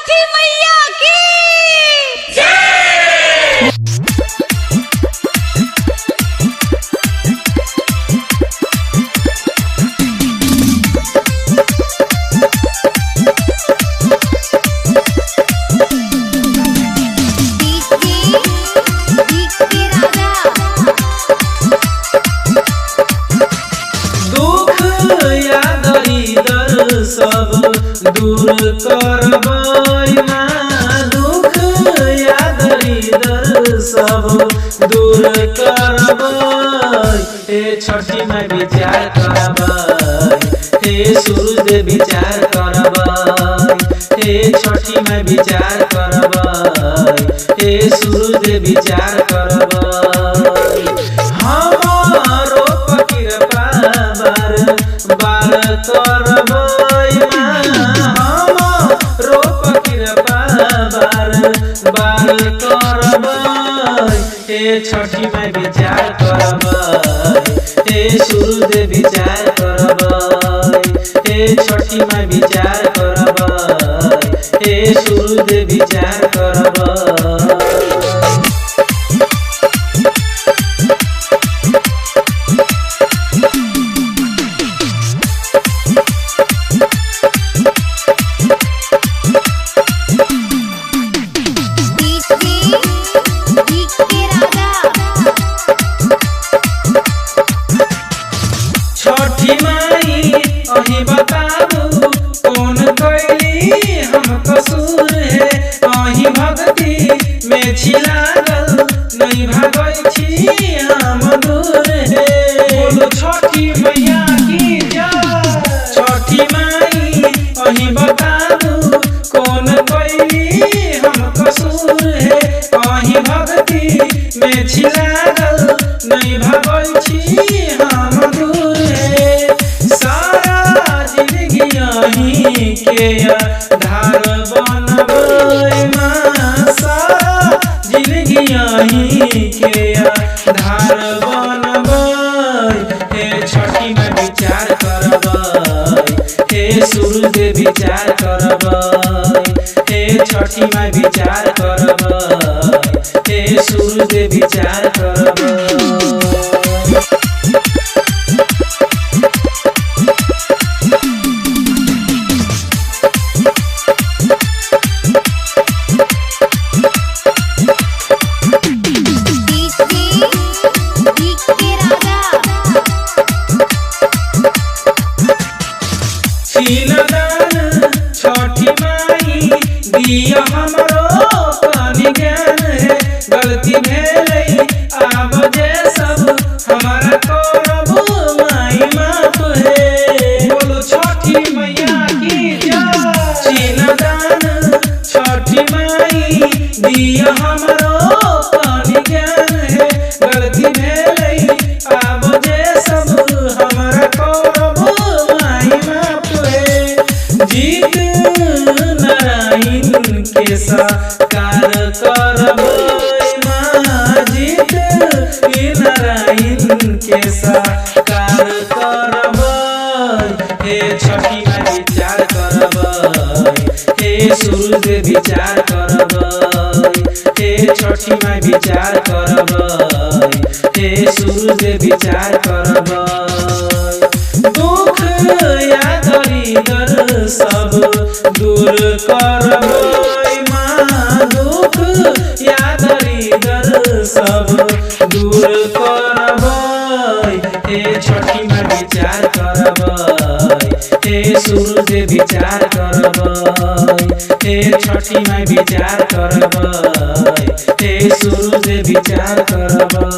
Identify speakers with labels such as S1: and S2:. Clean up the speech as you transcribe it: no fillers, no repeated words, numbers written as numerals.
S1: छठी मैया की जय।
S2: दुख या दरिदर सब दूर करबै माँ, दुख या दरिदर सब दूर करबै। हे छठी माई विचार करबै, हे सूरज विचार करबै, हे छठी माई विचार करबै, हे सूरज विचार करबै। हमारो कृपा बार बार करबै माँ, हमारो कृपा बार बार करबै। हे छठी माई विचार करबै, हे सूरज विचार करबै, हे छठी माई विचार करबै, हे सूरज विचार करबै। छठी माई अही बताबू कौन कैली हम कसूर है, अही भक्ति में छी लागल नहीं भागै छी हम दूर है। बोलो छठी मैया की जय। छठी माई अही बताबू कौन कैली हम कसूर है, अही भक्ति में छी लागल नहीं भागै छी हम दूर है। सारा जिंदगी यहीं के धार बनबै माँ, सारा जिंदगी यहीं के धार बनबै। हे छठी माई विचार करबै, हे सूरज विचार करबै, हे छठी माई विचार करबै, हे सूरज विचार करबै। छठी माई दिया हमरो कनि ज्ञान है, गलती भेलै आब जे सब हमारा करबू माई माफ है। बोलो छठी मैया की जय। सीनादान छठी माई दिया हमरो कनि ज्ञान है, गलती भेलै आब जे सब हमारा करबू माई माफ है। जीत नारायण के साकार करबै माँ, जीत नारायण के साकार करबै। हे छठी माई विचार करबै, हे सूरज विचार करबै, हे छठी माई विचार करबै, हे सूरज विचार करबै। दुख या दरिदर सब दूर करबै माँ, दुख या दरिदर सब दूर करबै। हे छठी माई विचार करबै, हे सूरज विचार करबै, हे छठी माई विचार करबै, हे सूरज विचार करबै।